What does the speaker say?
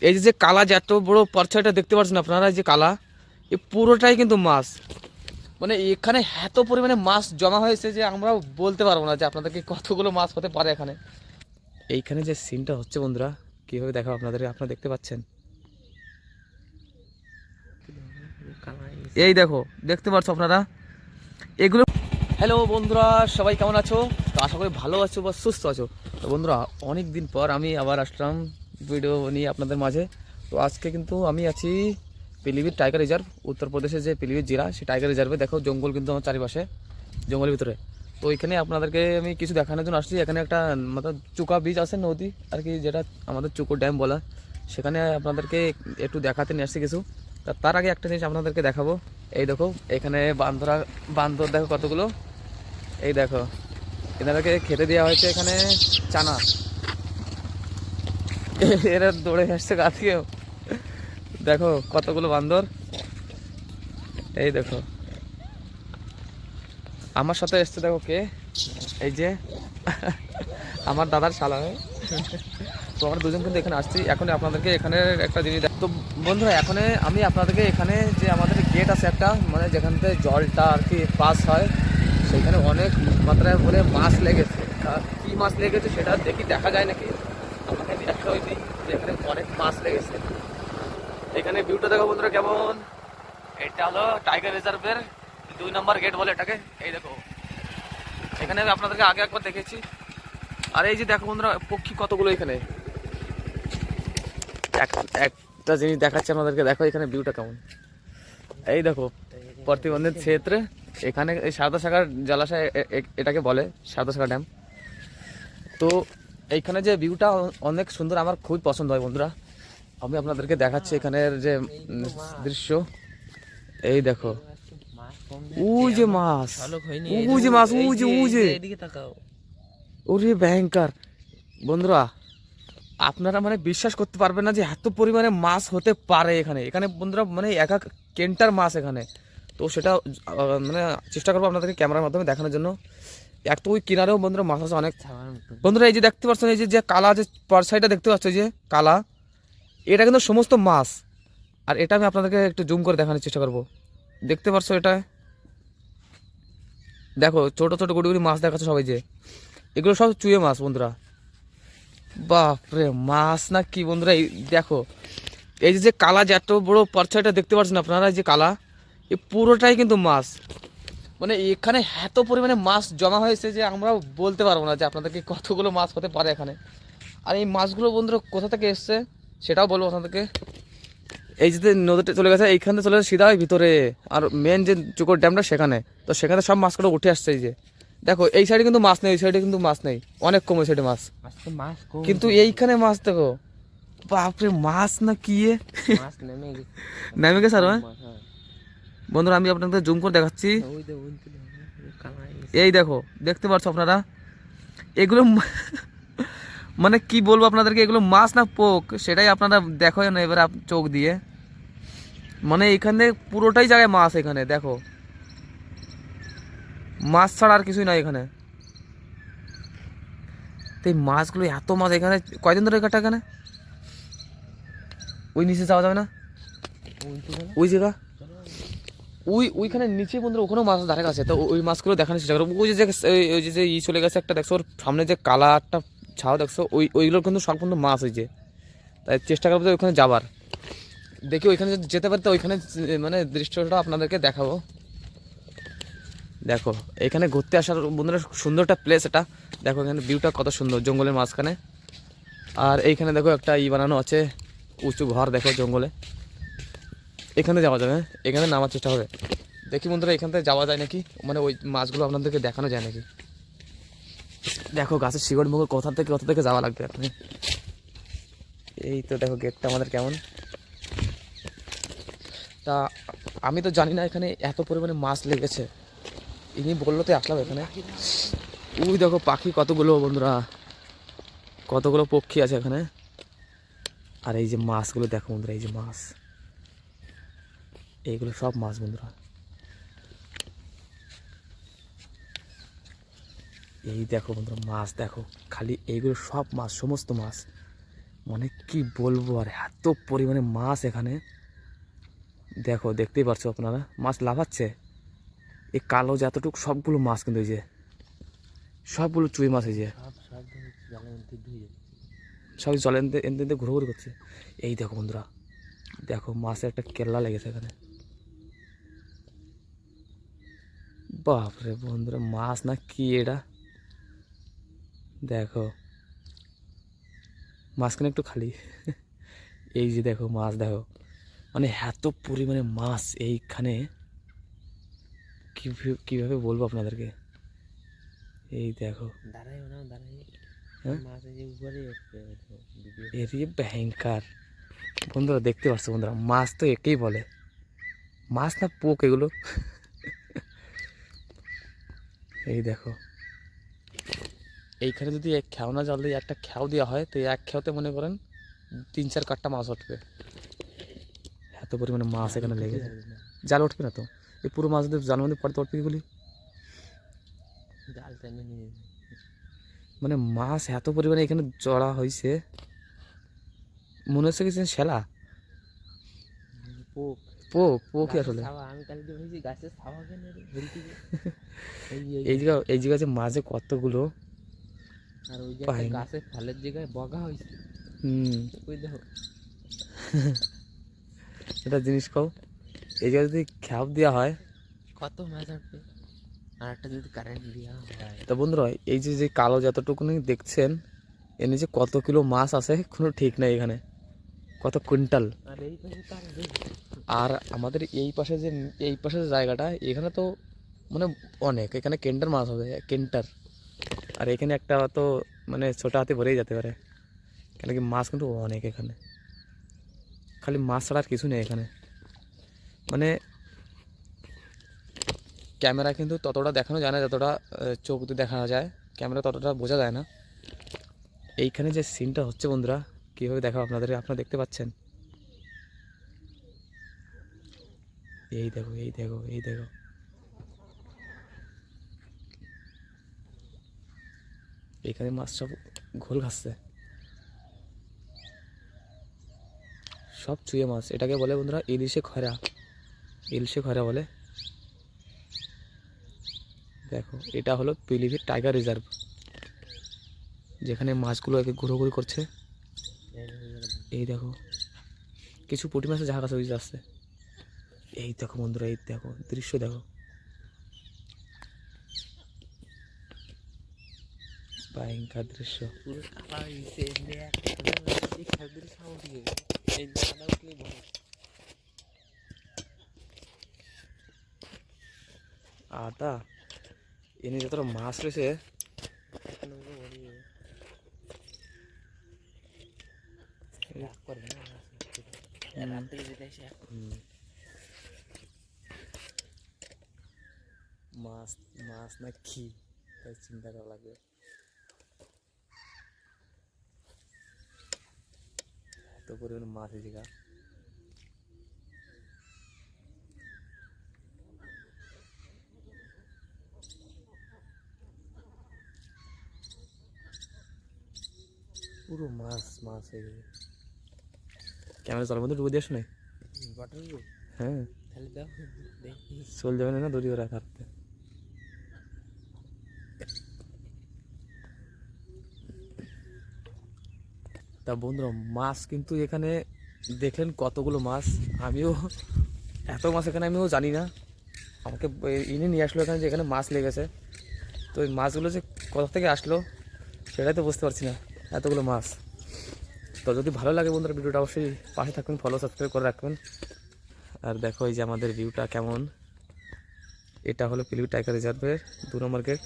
এই যে কালা যে এত বড় পরছাইটা দেখতে পাচ্ছেন আপনারা, যে কালা, এই পুরোটাই কিন্তু মাছ। মানে এখানে এত পরিমাণে মাছ জমা হয়েছে যে আমরা বলতে পারবো না যে আপনাদেরকে কতগুলো মাছ হতে পারে এখানে। এইখানে যে সিনটা হচ্ছে বন্ধুরা, কীভাবে দেখাবো আপনাদের, আপনারা দেখতে পাচ্ছেন, এই দেখো, দেখতে পাচ্ছ আপনারা এগুলো। হ্যালো বন্ধুরা, সবাই কেমন আছো? তো আশা করি ভালো আছো বা সুস্থ আছো। তো বন্ধুরা, অনেক দিন পর আমি আবার আসলাম ভিডিও নিয়ে আপনাদের মাঝে। তো আজকে কিন্তু আমি আছি পিলিভিট টাইগার রিজার্ভ, উত্তরপ্রদেশের যে পিলিভিট জেলা, সেই টাইগার রিজার্ভে। দেখো জঙ্গল কিন্তু আমার চারিপাশে, জঙ্গলের ভিতরে। তো এখানে আপনাদেরকে আমি কিছু দেখানোর জন্য আসছি। এখানে একটা মানে চুকা বীজ আছে, নদী আর কি, যেটা আমাদের চুকো ড্যাম বলা, সেখানে আপনাদেরকে একটু দেখাতে নিয়ে আসছি কিছু। তার আগে একটা জিনিস আপনাদেরকে দেখাবো। এই দেখো এখানে বান্দর দেখো কতগুলো। এই দেখো এনাদেরকে খেতে দেওয়া হয়েছে এখানে চানা। এরা দৌড়ে আসছে গা থেকেও। দেখো কতগুলো বান্দর। এই দেখো আমার সাথে এসছে, দেখো কে, এই যে আমার দাদার শালা। তো আমরা দুজন কিন্তু এখানে আসছি। এখন আপনাদেরকে এখানে একটা জিনিস তো বন্ধুরা, এখন আমি আপনাদেরকে এখানে যে আমাদের গেট আছে একটা, মানে যেখান থেকে জলটা আর কি পাস হয়, সেখানে অনেক মাত্রায় বলে মাছ লেগেছে। কি মাছ লেগেছে সেটা দেখি, দেখা যায় নাকি আমাকে দেখা হয়নি যে এখানে অনেক মাছ লেগেছে। এখানে ভিউটা দেখো বন্ধুরা কেমন। এটা হলো টাইগার রিজার্ভের 2 নম্বর গেট বলে এটাকে। এই দেখো এখানে আমি আপনাদেরকে আগে একবার দেখেছি। আর এই যে দেখো বন্ধুরা, পক্ষী কতগুলো এখানে। একটা জিনিস দেখাচ্ছি আপনাদেরকে, দেখো এখানে ভিউটা কেমন। এই দেখো প্রতিবন্ধী ক্ষেত্রে এখানে এই সারদা সাগর জলাশয় এটাকে বলে, সারদা সাগর ড্যাম। তো এইখানে যে ভিউটা অনেক সুন্দর, আমার খুবই পছন্দ হয় বন্ধুরা। আমি আপনাদেরকে দেখাচ্ছি এখানের যে দৃশ্য। এই দেখো ওই যে মাছ, ওই যে মাছ, ওই যে ওই যে, ওরে ভয়ঙ্কর বন্ধুরা। আপনারা মানে বিশ্বাস করতে পারবেন না যে এত পরিমাণে মাছ হতে পারে এখানে। এখানে বন্ধুরা মানে এক এক কেন্টার মাছ এখানে। তো সেটা মানে চেষ্টা করবো আপনাদেরকে ক্যামেরার মাধ্যমে দেখানোর জন্য। এক তো ওই কিনারেও বন্ধুরা মাছ আছে অনেক। বন্ধুরা এই যে দেখতে পাচ্ছেন, এই যে কালা যে পারসাইটা দেখতে পাচ্ছ, যে কালা, এটা কিন্তু সমস্ত মাছ। আর এটা আমি আপনাদেরকে একটু জুম করে দেখানোর চেষ্টা করবো। দেখতে পাচ্ছ এটা, দেখো ছোট ছোট গুড়ি গুড়ি মাছ দেখাচ্ছে সবাই, যে এগুলো সব চুয়ে মাছ বন্ধুরা। বাপরে মাছ না কি বন্ধুরা, এই দেখো এই যে কালা যে এত বড় পারছাইটা দেখতে পাচ্ছেন আপনারা, যে কালা, এই পুরোটাই কিন্তু মাছ। মানে এখানে এত পরিমাণে মাছ জমা হয়েছে যে আমরা বলতে পারবো না যে আপনাদেরকে কতগুলো মাছ হতে পারে এখানে। আর এই মাছগুলো বন্ধুরা কোথা থেকে এসছে সেটাও বলবো আপনাদেরকে। এই যে নদীতে চলে গেছে, এইখান থেকে চলে গেছে সিধা ভিতরে, আর মেন যে চুকর ড্যামটা সেখানে। তো সেখানে সব মাছগুলো উঠে আসছে। এই যে দেখো এই সাইডে কিন্তু মাছ নেই, ওই সাইডে কিন্তু মাছ নেই, অনেক কম ওই সাইডে মাছ, কিন্তু এইখানে মাছ দেখো। বাপরে মাছ না কি নেমে গেছে আরো। বন্ধুরা আমি আপনাদের জুম করে দেখাচ্ছি। এই দেখো দেখতে পাচ্ছ আপনারা এগুলো মানে কি বলবো আপনাদেরকে, এগুলো মাছ না পোক সেটাই আপনারা দেখো না এবার চোখ দিয়ে। মানে এখানে পুরোটাই জায়গায় মাছ। এখানে দেখো মাছ ছাড়া আর কিছুই নাই এখানে। তো এই মাছগুলো এত মাছ এখানে, কয়দিন ধরে কাটা এখানে? ওই নিচে যাওয়া যাবে না, ওই জায়গা ওইখানে নিচে বন্ধুরা, ওখানেও মাছ ধারে কাছে। তো ওই মাছগুলো দেখানোর চেষ্টা করবো। ওই যে ওই যে ই চলে গেছে একটা, দেখছো ওর সামনে যে কালা একটা ছাও দেখছো, ওইগুলোর কিন্তু সব কিন্তু মাছ হয়েছে। তাই চেষ্টা করবো যে ওইখানে যাবার, দেখি ওইখানে যদি যেতে পারি তো ওইখানে মানে দৃশ্যটা আপনাদেরকে দেখাবো। দেখো এখানে ঘুরতে আসার বন্ধুরা সুন্দর একটা প্লেস এটা। দেখো এখানে ভিউটা কত সুন্দর, জঙ্গলের মাঝখানে। আর এইখানে দেখো একটা বানানো আছে, উঁচু ঘর দেখো জঙ্গলে। এখানে যাওয়া যাবে, এখানে নামার চেষ্টা হবে। দেখি বন্ধুরা এখান থেকে যাওয়া যায় নাকি, মানে ওই মাছগুলো আপনাদেরকে দেখানো যায় নাকি। দেখো গাছের শিকড় মুগড় কোথা থেকে যাওয়া লাগবে আপনি। এই তো দেখো গেটটা আমাদের কেমন। তা আমি তো জানি না এখানে এত পরিমাণে মাছ লেগেছে, ইনি বললো তো আসলাম এখানে। ওই দেখো পাখি কতগুলো বন্ধুরা, কতগুলো পক্ষী আছে এখানে। আর এই যে মাছগুলো দেখো বন্ধুরা, এই যে মাছ, এইগুলো সব মাছ বন্ধুরা। এই দেখো বন্ধুরা মাছ দেখো, খালি এইগুলো সব মাছ, সমস্ত মাছ। মানে কি বলবো আর, এত পরিমাণে মাছ এখানে দেখো, দেখতেই পারছো আপনারা, মাছ লাফাচ্ছে। এই কালো যতটুকু সবগুলো মাছ, কিন্তু এই যে সবগুলো চুই মাছ, এই যে সব জলে এনতে এনতে ঘুরোঘুরি করছে। এই দেখো বন্ধুরা, দেখো মাছের একটা কেল্লা লেগেছে এখানে। বাপরে বন্ধুরা, মাছ না কি এটা, দেখো মাঝখানে একটু খালি। এই যে দেখো মাছ, দেখো মানে এত পরিমাণে মাছ এইখানে, কিভাবে বলবো আপনাদেরকে। এই দেখো, হ্যাঁ এরই ভয়ঙ্কর বন্ধুরা, দেখতে পাচ্ছ বন্ধুরা, মাছ তো একেই বলে, মাছ না পোক এগুলো। এই দেখো, এইখানে যদি এক খেওনা জাল দিয়ে একটা খেও দেওয়া হয়, তো এক খেওতে মনে করেন 3-4 কাঠটা মাছ উঠবে, এত পরিমাণে মাছ এখানে লেগেছে। জাল উঠবে না তো, এই পুরো মাছ যদি জালের মধ্যে পড়তে উঠবে এগুলি, মানে মাছ এত পরিমাণে এখানে জড়া হয়েছে, মনে হচ্ছে কিছু শেলা, পোক আসলে। এই জায়গা যে মাঝে কতগুলো, আর ওই যে গাছের ফলের জায়গায় বগা হয়েছে। এটা জিনিস কও, এই জায়গায় যদি খেপ দেওয়া হয় কত মাছ উঠবে, আর একটা যদি কারেন্ট দেওয়া হয়। তো বন্ধুরা, এই যে যে কালো যতটুকুনি দেখছেন, এর নিচে কত কিলো মাছ আছে কোনো ঠিক নাই, এখানে কত কুইন্টাল। আর আমাদের এই পাশে যে জায়গাটা, এখানে তো মানে অনেক, এখানে কেন্টার মাছ হবে, কেন্টার। আর এখানে একটা তো মানে ছোট হাতে ভরেই যেতে পারে, কেন কি মাছ কিন্তু অনেক এখানে, খালি মাছ ছাড়া আর কিছু নেই এখানে। মানে ক্যামেরা কিন্তু ততটা দেখানো যায় না যতটা চোখ দিয়ে দেখা যায়, ক্যামেরা ততটা বোঝা যায় না। এইখানে যে সিনটা হচ্ছে বন্ধুরা, কীভাবে দেখাবো আপনাদের, আপনারা দেখতে পাচ্ছেন। এই দেখো, এই দেখো, এই দেখো, এখানে মাছ সব ঘোল খাচ্ছে, সব চুয়ে মাছ। এটাকে বলে বন্ধুরা ইলিশে খয়রা, ইলিশে খয়রা বলে। দেখো, এটা হলো পিলিভিট টাইগার রিজার্ভ, যেখানে মাছগুলো একে ঘুরোঘুরি করছে। এই দেখো, কিছু পুঁটি মাছের জাহাজ আছে, আসছে। এই দেখো বন্ধুরা, এই দেখো দৃশ্য, দেখো ভয়ঙ্কর দৃশ্য। আদা এনে যতটা মাছ রয়েছে, মাছ মাছ না কি, তাই চিন্তা করা লাগবে। এত পরিমাণে মাছ এই জায়গা, পুরো মাছ মাছ হয়ে গেছে। ক্যামেরা জলের মধ্যে ডুবে দিয়ে শোনে, হ্যাঁ চল যাবে না দড়ি ওরা থাকতে। তা বন্ধুরা, মাছ কিন্তু এখানে দেখলেন কতগুলো মাছ, আমিও এত মাছ এখানে আমিও জানি না, আমাকে ইনি নিয়ে আসলো এখানে যে এখানে মাছ লেগেছে। তো এই মাছগুলো যে কোথা থেকে আসলো সেটাই তো বুঝতে পারছি না, এতগুলো মাছ। তো যদি ভালো লাগে বন্ধুরা, ভিডিওটা অবশ্যই পাশে থাকবেন, ফলো সাবস্ক্রাইব করে রাখবেন। আর দেখো এই যে আমাদের ভিউটা কেমন, এটা হলো পিলিভিট টাইগার রিজার্ভের 2 নম্বর গেট।